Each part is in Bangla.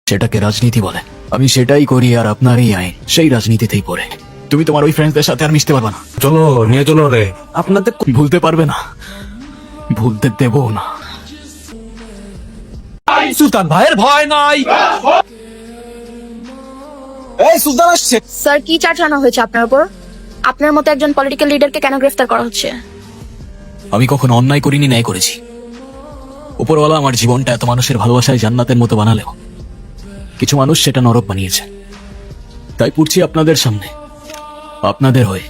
সেটাকে রাজনীতি বলে। আমি সেটাই করি আর আপনার এই আইন সেই রাজনীতিতেই পড়ে। তুমি তোমার ওই ফ্রেন্ডসদের সাথে আর মিশতে পারবে না। চলো নিয়ে চলো রে। আপনাদের ভুলতে পারবে না, ভুলতে দেবো না। সুলতান ভাইয়ের ভয় নাই। এই সুলতান আসছে। স্যার, কি চার্জ আনা হয়েছে আপনার উপর? আপনার মতো একজন পলিটিক্যাল লিডারকে কেন গ্রেফতার করা হচ্ছে? আমি কখনো অন্যায় করিনি, ন্যায় করেছি। উপরওয়ালা আমার জীবনটা এত মানুষের ভালোবাসায় জান্নাতের মতো বানালেও কিছু মানুষ সেটা নরক বানিয়েছে। তাই পড়ছি আপনাদের সামনে, আপনাদের হয়ে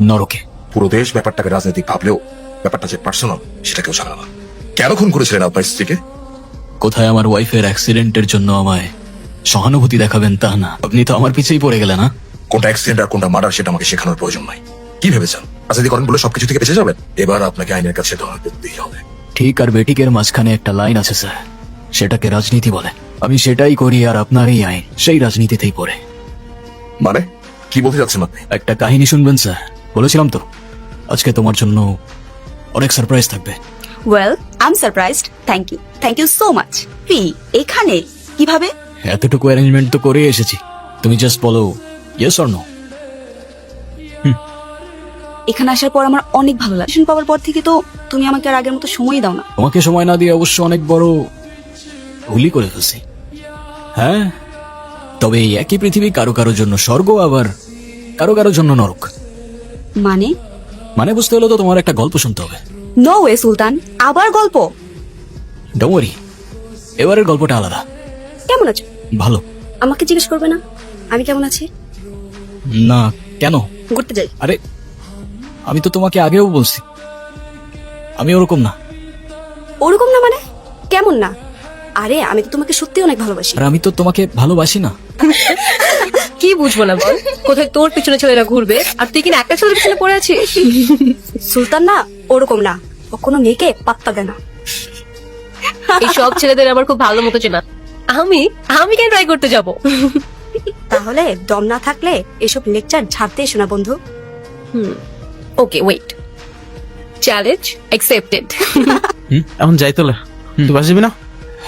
নরকে। পুরো দেশ ব্যাপারটাকে রাজনৈতিক ভাবলেও ব্যাপারটা যে পার্সোনাল সেটা কেউ জানে না। কেন খুন করেছিলেন আপনার স্ত্রীকে? কোথায় আমার ওয়াইফের অ্যাক্সিডেন্টের জন্য আমায় সহানুভূতি দেখাবেন তা না, আপনি তো আমার পিছেই পড়ে গেলেন। না, কোনটা অ্যাক্সিডেন্ট আর কোনটা মার্ডার সেটা আমাকে শেখানোর প্রয়োজন নাই। কি ভেবেছেন রাজনীতি করেন বলে সবকিছু থেকে বেঁচে যাবেন? এবার আপনাকে আইনের কাছে ধরা পড়তেই হবে। ঠিক আর বেঠিকের মাঝখানে একটা লাইন আছে স্যার, সেটাকে রাজনীতি বলে। আমি সেটাই করি আর আপনার এই আইন সেই রাজনীতিতেই পড়ে। মানে কি বলতে যাচ্ছেন আপনি? একটা কাহিনী শুনবেন স্যার? বলেছিলাম তো আজকে তোমার জন্য অনেক সারপ্রাইজ থাকবে। Well, I am surprised. Thank you so much. এখানে কিভাবে? এতটুকু অ্যারেঞ্জমেন্ট তো করে এসেছি, তুমি জাস্ট বলো ইয়েস অর নো। এখানে আসার পর আমার অনেক ভালো লাগে। পাওয়ার পর থেকে তো তুমি আমাকে আর আগের মতো সময়ই দাও না। তোমাকে সময় না দিয়ে অবশ্য অনেক বড় ভুলই করে ফেলছি। হ্যাঁ, তবে এই একই পৃথিবী কারো কারো জন্য স্বর্গ, আবার কারো কারো জন্য নরক। মানে? মানে বুঝতে হলে তো তোমার একটা গল্প শুনতে হবে। নো ওয়ে সুলতান, আবার গল্প? ডোন্ট ওয়ারি, এবারের গল্পটা আলাদা। কেমন আছো? ভালো। আমাকে জিজ্ঞেস করবে না আমি কেমন আছি? না, কেন? ঘুরতে যাই। আরে আমি তো তোমাকে আগেও বলছি আমি ওরকম না। ওরকম না মানে? কেমন না? আরে আমি তো তোমাকে সত্যি অনেক ভালোবাসি। আর আমি তো তোমাকে ভালোবাসি না। কি বুঝবো না বল? কোথায় তোর পিছনে ছেলেরা ঘুরবে আর তুই কিনা একটা ছেলের পিছনে পড়ে আছিস? সুলতান না ওরকম না, ও কোনো মেয়েকে পাত্তা দেয় না। এই সব ছেলেদের আমার খুব ভালো মতো চেনা। আমি আমি কেন ট্রাই করতে যাব? তাহলে দম না থাকলে এসব লেকচার ঝাড়তে এসো না বন্ধু। Okay wait, challenge accepted. এখন যাই তোলে, তুই বাসবি না?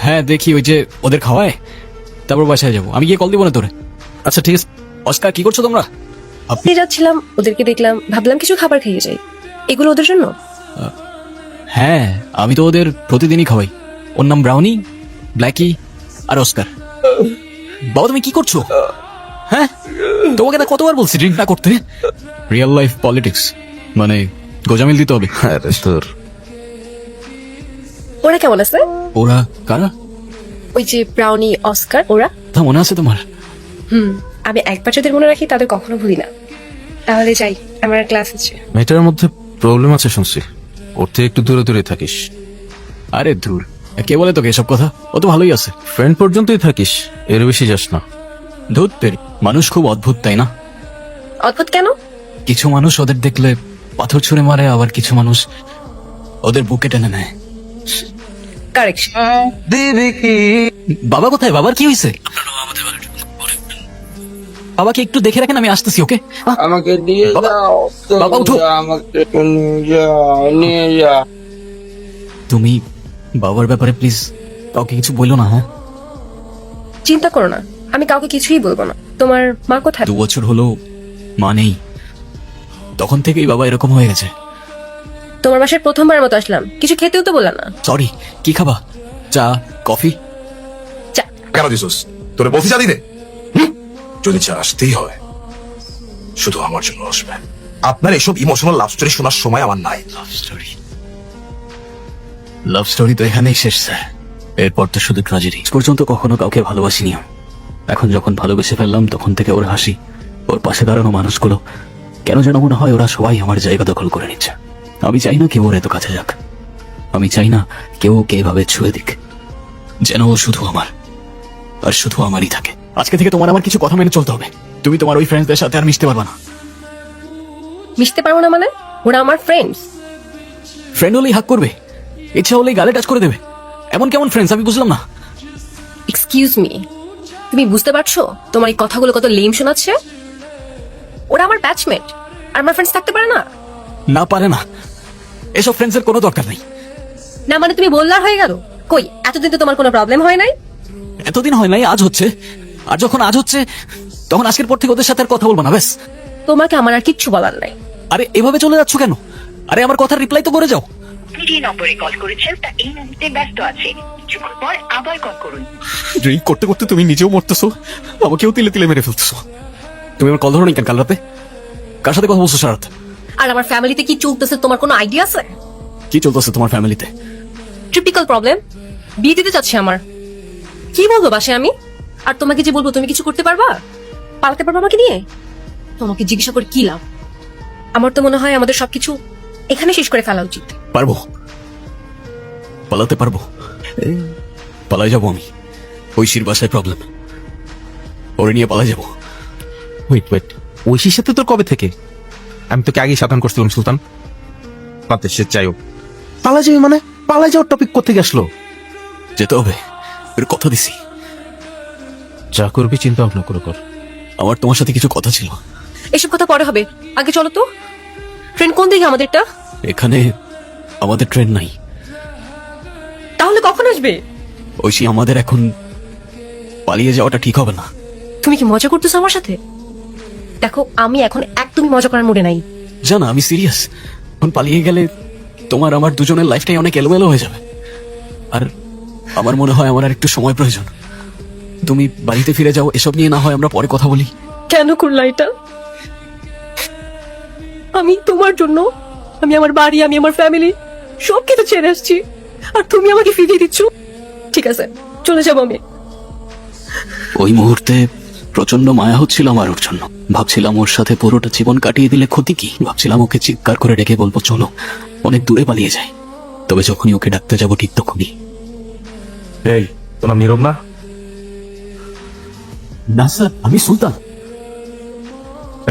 হ্যাঁ দেখি, ওই যে ওদের খাওয়ায়, তারপর বাসায় যাবো। আমি গিয়ে কল দিব না তোরে? আচ্ছা ঠিক আছে। অস্কার, কি করছো তোমরা? আপনি যাচ্ছিলাম, ওদেরকে দেখলাম, ভাবলাম কিছু খাবার খেয়ে যাই। এগুলো ওদের জন্য? হ্যাঁ, আমি তো ওদের প্রতিদিনই খাওয়াই। ওর নাম ব্রাউনি, ব্ল্যাকি আর অস্কার। বাবা তুমি কি করছো? হ্যাঁ, তোমাকে না কতবার বলছি ড্রিঙ্ক না করতে। রিয়েল লাইফ পলিটিক্স মানে গোজামিল দিতে হবে। আরে তোর ওরা কেমন আছে? ওরা কারা? ওই যে ব্রাউনি, অস্কার, ওরা। তা মনে আছে তোমার? আমি একবার যদি মনে রাখি তাদের কখনো ভুলি না। তাহলে যাই, আমার ক্লাস আছে। মেয়েটার মধ্যে প্রবলেম আছে শুনছি, ওর থেকে একটু দূরে দূরে থাকিস। আরে ধুর, কে বলে তোকে এসব কথা? ও তো ভালোই আছে। ফ্রেন্ড পর্যন্তই থাকিস, এর বেশি যাস না। ধুর তেরি, মানুষ খুব অদ্ভুত তাই না? অদ্ভুত কেন? কিছু মানুষ ওদের দেখলে পাথর ছুঁড়ে মারে, আবার কিছু মানুষ ওদের বুকে টেনে নেয়। কারেকশন। বাবা কোথায়? বাবার কি হয়েছে? বাবাকে একটু দেখে রাখেন, আমি আসতেছি। ওকে আমাকে দিয়ে বাবা, যাও বাবা, উঠো। আমাকে নিয়ে যাও। তুমি বাবার ব্যাপারে প্লিজ কাউকে কিছু বললো না। হ্যাঁ, চিন্তা করো না, আমি কাউকে কিছুই বলবো না। তোমার মা কোথায়? 2 বছর হলো মা নেই, তখন থেকেই বাবা এরকম হয়ে গেছে। তোমার বাসায় প্রথমবার মতো আসলাম, কিছু খেতেও তো বললা না। সরি, কি খাবা? চা, কফি? চা। কেন দিছোস? তোরে বলছি যা দিতে। যদি চা আসতেই হয় শুধু আমার জন্য আসবে। আপনার এসব ইমোশনাল লাভ স্টোরি শোনার সময় আমার নাই। লাভ স্টোরি তো এখানেই শেষ স্যার, এরপর তো শুধু ট্র্যাজেডি। পর্যন্ত কখনো কাউকে ভালোবাসিনি। এখন যখন ভালোবেসে ফেললাম তখন থেকে ওর হাসি, ওর পাশে দাঁড়ানো মানুষগুলো কেন যেন মনে হয় ওরা সবাই আমার জায়গা দখল করে নিচ্ছে। আমি চাই না কেউ ওর এত কাছে যাক, আমি চাই না কেউ ওকে এভাবে ছুঁয়ে দিক। যেন ও শুধু আমার আর শুধু আমারই থাকে। আজকে থেকে তোমার আমার কিছু কথা মেনে চলতে হবে। তুমি তোমার ওই ফ্রেন্ডসদের সাথে আর মিশতে পারবে না। মিশতে পারবো না মানে? ওরা আমার ফ্রেন্ডস। ফ্রেন্ড হলেই হাক করবে, ইচ্ছা হলেই গালে টাচ করে দেবে, এমন কেমন ফ্রেন্ডস আমি বুঝলাম না। এক্সকিউজ মি, তুমি বুঝতে পারছো তোমার এই কথাগুলো কত লেম শোনাচ্ছে? ওরা আমার ব্যাচমেট, আর আমার ফ্রেন্ডস থাকতে পারে না? না পারে না, এসব ফ্রেন্ডসের কোনো দরকার নেই। না মানে তুমি বললার হয়ে গেল? কই এতদিন তো তোমার কোনো প্রবলেম হয় নাই? এতদিন হয় নাই, আজ হচ্ছে। আর যখন আজ হচ্ছে তখন আজকের পর থেকে ওদের সাথে আর কথা বলবো না, ব্যাস। তোমাকে আমার আর কিচ্ছু বলার নাই। আরে এভাবে চলে যাচ্ছ কেন? আরে আমার কথার রিপ্লাই তো করে যাও। আপনি যে নম্বরে কল করেছেন তা এই মুহূর্তে ব্যস্ত আছে, কিছুক্ষণ পর আবার কল করুন। ড্রিঙ্ক করতে করতে তুমি নিজেও মরতেছো, আমাকেও তিলে তিলে মেরে ফেলতেছো। তুমি আমার কল ধরো নি কেন কাল রাতে? কার সাথে কথা বলছো সারা রাত? আর আমার ফ্যামিলিতে কি চলতেছে তোমার কোনো আইডিয়া আছে? কি চলতেছে তোমার ফ্যামিলিতে? টিপিক্যাল প্রবলেম, বিয়ে দিতে চাচ্ছে আমার। কি বলবো বাসে আমি? আর তোমাকে যে বলবো তুমি কিছু করতে পারবা? পালাতে পারবা আমাকে নিয়ে? তোমাকে জিজ্ঞাসা করে কি লাভ? আমার তো মনে হয় আমাদের সবকিছু এখানে শেষ করে ফেলা উচিত। পারবো, পালাতে পারবো, পালাই যাবো আমি। ঐশীর বাসায় প্রবলেম, ওরে নিয়ে পালাই যাবো। ওয়েট, ঐশীর সাথে তোর কবে থেকে? আমি তোকে আগেই সাবধান করছিলাম সুলতান। পাতে সে চাইও পালা যাবে মানে? পালা যাওয়ার টপিক কোথেকে আসলো? যেতে হবে, এর কথা দিছি। যা করবি চিন্তা ভাবনা করে কর। আমার তোমার সাথে কিছু কথা ছিল। এসব কথা পরে হবে, আগে চলো তো। ট্রেন কোন দিকে আমাদেরটা? এখানে আমাদের ট্রেন নাই। তাহলে কখন আসবে? ঐশী, আমাদের এখন পালিয়ে যাওয়াটা ঠিক হবে না। তুমি কি মজা করতেছো আমার সাথে? দেখো আমি এখন একদমই মজা করার মুডে নাই। জানা আমি সিরিয়াস। এখন পালিয়ে গেলে তোমার আমার দুজনের লাইফটাই অনেক এলোমেলো হয়ে যাবে। আর আমার মনে হয় আমার আর একটু সময় প্রয়োজন। তুমি বাড়িতে ফিরে যাও, এসব নিয়ে না হয় আমরা পরে কথা বলি। কেন করলা এটা? আমি তোমার জন্য, আমি আমার বাড়ি, আমি আমার ফ্যামিলি সব কিছু ছেড়ে আসছি, আর তুমি আমাকে ফিরিয়ে দিচ্ছ। ঠিক আছে, চলে যাবো আমি। ওই মুহূর্তে প্রচন্ড মায়া হচ্ছিল আমার ওর জন্য। ভাবছিলাম ওর সাথে পুরোটা জীবন কাটিয়ে দিলে ক্ষতি কি। ভাবছিলাম ওকে চিৎকার করে ডেকে বলবো চলো অনেক দূরে পালিয়ে যাই। তবে যখনই ওকে ডাকতে যাবো ঠিক তখনই। এই তোর নাম নীরব না? না স্যার, আমি সুলতান।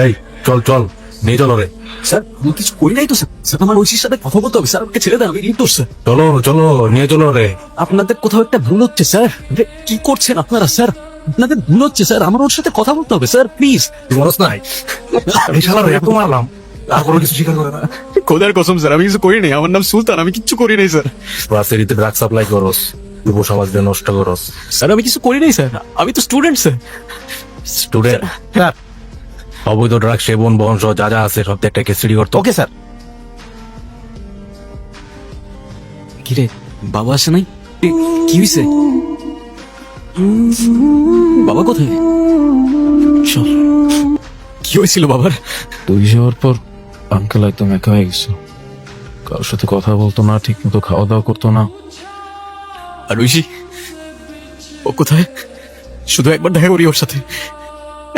এই চল চল, নিয়ে চলো রে। স্যার আমি কিছু করি নাই তো স্যার। স্যার আমার ঐশীর সাথে কথা বলতে হবে স্যার, ওকে ছেড়ে দেন, আমি নির্দোষ স্যার। চলো চলো, নিয়ে চলো রে। আপনাদের কোথাও একটা ভুল হচ্ছে স্যার। আরে, কি করছেন আপনারা স্যার? আপনাদের ভুল হচ্ছে স্যার, আমার ওর সাথে কথা বলতে হবে স্যার, প্লিজ। তোমার নাই এই শালা রে, এত মারলাম তারপরে কিছু স্বীকার করে না। খোদার কসম স্যার, আমি কিছু করি নাই। আমার নাম সুলতান, আমি কিচ্ছু করি নাই স্যার। রাজশাহীতে ড্রাগ সাপ্লাই করস, যুব সমাজকে নষ্ট করস। স্যার আমি কিছু করি নাই স্যার, আমি তো স্টুডেন্ট স্যার। স্টুডেন্ট অবৈধ ড্রাগ সেবন বহন সহ যা যা আছে সব একটা কেসিডি করতো। Okay sir. কিরে বাবা আসে নাই? কি হয়েছে? বাবা কোথায়? চল, কি হয়েছিল বাবার? তুই যাওয়ার পর আঙ্কেল একদম একা হয়ে গেছে। কারোর সাথে কথা বলতো না, ঠিক মতো খাওয়া দাওয়া করতো না। আর ঐশী, ও কোথায়? শুধু একবার দেখা করি ওর সাথে,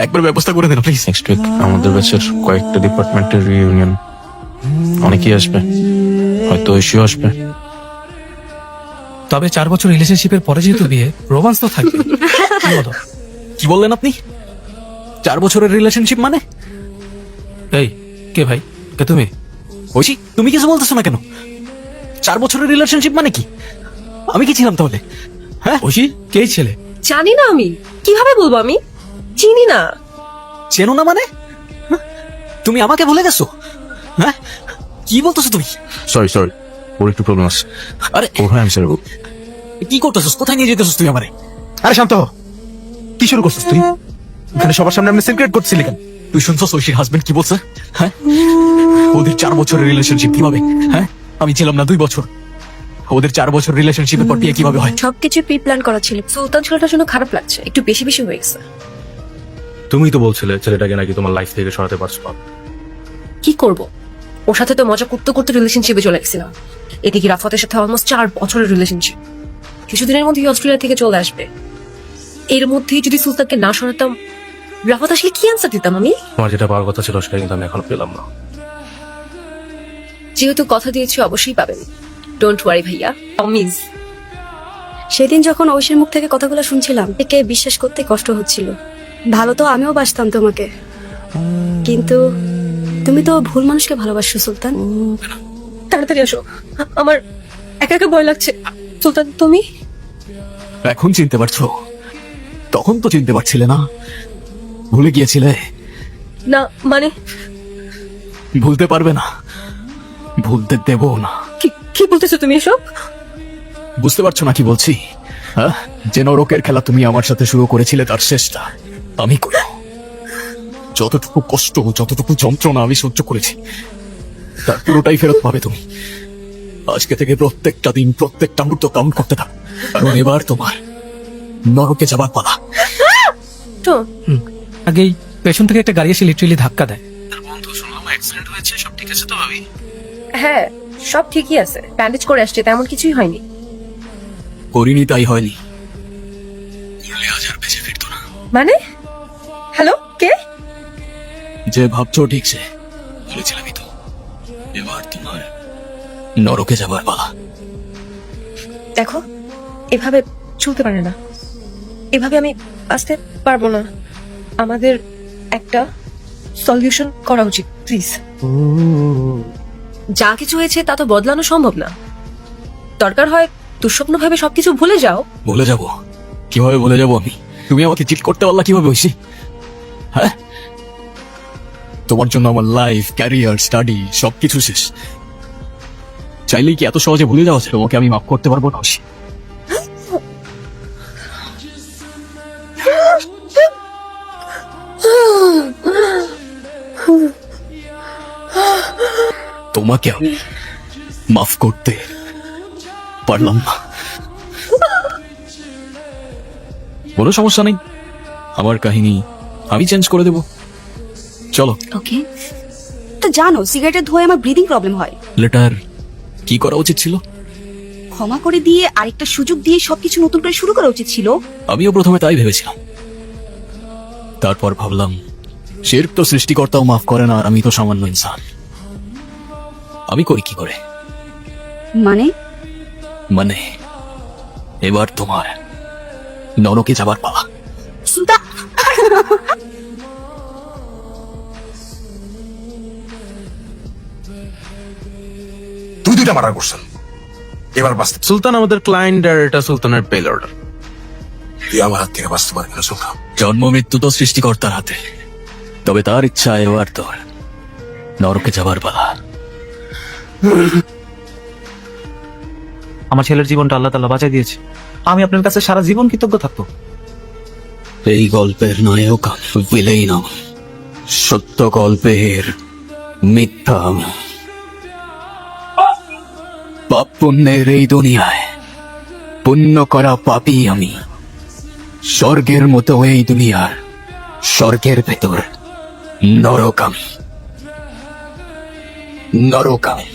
একবার ব্যবস্থা করে দেন প্লিজ। নেক্সট উইক আমাদের ব্যাচের কয়েকটা ডিপার্টমেন্টের রিইউনিয়ন, অনেকেই আসবে, হয়তো ঐশীও আসবে। তবে 4 বছর রিলেশনশিপের পরে যেহেতু বিয়ে, রোমান্স তো থাকবে। কি বলো? কি বললেন আপনি? 4 বছরের রিলেশনশিপ মানে? এই কে ভাই? কে তুমি? ঐশী, তুমি কিছু বলতেছো না কেন? 4 বছরের রিলেশনশিপ মানে কি? আমি কি ছিলাম তাহলে? হ্যাঁ, ঐশী কে ছেলে? জানি না আমি, কিভাবে বলবো? আমি চিনি না। চেনো না মানে? হ্যাঁ? তুমি আমাকে ভুলে গেছো? হ্যাঁ, কি বলতেছো তুমি? সরি ওর একটু প্রবলেম আছে। আরে ওর হয় আমি স্যার। কি করতেছস? কোথায় নিয়ে যেতেছস তুই আমারে? আরে শান্ত হ। কি শুরু করছিস তুই? এখানে সবার সামনে আপনি সিক্রেট করছিলি কেন? তুই শুনছস ঐশীর হাজবেন্ড কি বলছে? হ্যাঁ, ওদের 4 বছরের রিলেশনশিপ কিভাবে? হ্যাঁ, আমি ছিলাম না 2 বছর। ওদের 4 বছর রিলেশনশিপের পর বিয়ে কিভাবে হয়? সবকিছু প্রি প্ল্যান করা ছিল। সুলতান ছেলেটার জন্য খারাপ লাগছে, একটু বেশি বেশি হয়ে গেছে। তুমি তো বলছিলে ছেলেটাকে নাকি তোমার লাইফ থেকে সরাতে পারছো না। কি করব? ওর সাথে তো মজা করতে করতে রিলেশনশিপে চলে গেছিলাম। এদিকে রাফাতের সাথে অলমোস্ট 4 বছরের রিলেশনশিপ। কিছুদিনের মধ্যেই অস্ট্রেলিয়া থেকে চলে আসবে। এর মধ্যেই যদি সুলতানকে না সরাতাম, রাফাত আসলে কি অ্যান্সার দিতাম আমি? তোমার যেটা পাওয়ার কথা ছিল সেটা কিন্তু আমি এখনো পেলাম না। যেহেতু কথা দিয়েছি অবশ্যই পাবেন। ডোন্ট ওয়ারি ভাইয়া, প্রমিস। সেদিন যখন ঐশীর মুখ থেকে কথাগুলো শুনছিলাম, একে বিশ্বাস করতে কষ্ট হচ্ছিল। ভালো তো আমিও বাসতাম তোমাকে, কিন্তু তুমি তো ভুল মানুষকে ভালোবাসো সুলতান। তাড়াতাড়ি আসো, আমার একা একা ভয় লাগছে। সুলতান তুমি? এখন চিনতে পারছো? তখন তো চিনতে পারছিলে না, ভুলে গিয়েছিলে। না মানে ভুলতে পারবে না, ভুলতে দেবো না। কি কি বলতেছো তুমি এসব? বুঝতে পারছো না কি বলছি? হ্যাঁ, যে নরকের খেলা তুমি আমার সাথে শুরু করেছিলে তার শেষটা আমি করব। যতটুকু কষ্ট, যতটুকু যন্ত্রণা আমি সহ্য করেছি তার পুরোটাই ফেরত পাবে তুমি। আজকে থেকে প্রত্যেকটা দিন, প্রত্যেকটা মুহূর্ত কাউন্ট করতে থাকো, কারণ এবার তোমার নরকে যাবার পালা। তো আগেই পেছন থেকে একটা গাড়ি এসে লিটারেলি ধাক্কা দেয়। হ্যাঁ, সব ঠিকই আছে, ব্যান্ডেজ করে আসছে, তেমন কিছুই হয়নি। করিনি তাই হয়নি, করলে আজ আর বেঁচে ফিরতো না। মানে? হ্যালো, কে? যে ভাবছো ঠিক সে, বলেছিলামই তো, এবার তোমার নরকে যাবার পালা। দেখো, এভাবে চলতে পারে না, এভাবে আমি আসতে পারবো না। আমাদের একটা সলিউশন করা উচিত, প্লিজ। যা কিছু হয়েছে তা তো বদলানো সম্ভব না। দরকার হয় দুঃস্বপ্ন ভেবে সবকিছু ভুলে যাও। বলে যাব? কিভাবে বলে যাব আমি? তুমি আমাকে চিট করতে পারলা কিভাবে ঐশী? হ্যাঁ, তোমার জন্য আমার লাইফ, ক্যারিয়ার, স্টাডি সবকিছু শেষ। চাইলেই কি এত সহজে ভুলে যাওয়া যায়? তোমাকে আমি মাফ করতে পারবো না ঐশী। তোমাকে আমি মাফ করতে পারলাম না। কোনো সমস্যা নেই, আমার কাহিনী আমি চেঞ্জ করে দেব। চলো। ওকে। তো জানো সিগারেটের ধোঁয়ায় আমার ব্রিদিং প্রবলেম হয়। লেটার কি করা উচিত ছিল? ক্ষমা করে দিয়ে আরেকটা সুযোগ দিয়ে সবকিছু নতুন করে শুরু করা উচিত ছিল। আমিও প্রথমে তাই ভেবেছিলাম, তারপর ভাবলাম শিরক তো সৃষ্টিকর্তাও মাফ করে না, আর আমি তো সামান্য ইনসান, আমি করি কি করে? মানে? মানে এবার তোমার নরকে যাবার পালা। সুলতান, তুই দুইটা মার্ডার করছেন, এবার বাঁচতে সুলতান আমাদের ক্লায়েন্ট আর এটা সুলতানের পেল অর্ডার। তুই আমার হাত থেকে বাঁচতে পারবি না সুলতান। জন্ম মৃত্যু তো সৃষ্টিকর্তার হাতে, তবে তার ইচ্ছা এবার তোর নরকে যাবার পালা। আমার ছেলের জীবনটা আল্লাহ তাআলা বাঁচাই দিয়েছে, আমি আপনার কাছে সারা জীবন কৃতজ্ঞ থাকবো। এই গল্পের নায়ক বিলেই না, সত্য গল্পের মিথ্যা আমি। পাপ পুণ্যের এই দুনিয়ায় পুণ্য করা পাপী আমি, স্বর্গের মতো এই দুনিয়ার স্বর্গের ভেতর নরক আমি, নরক আমি।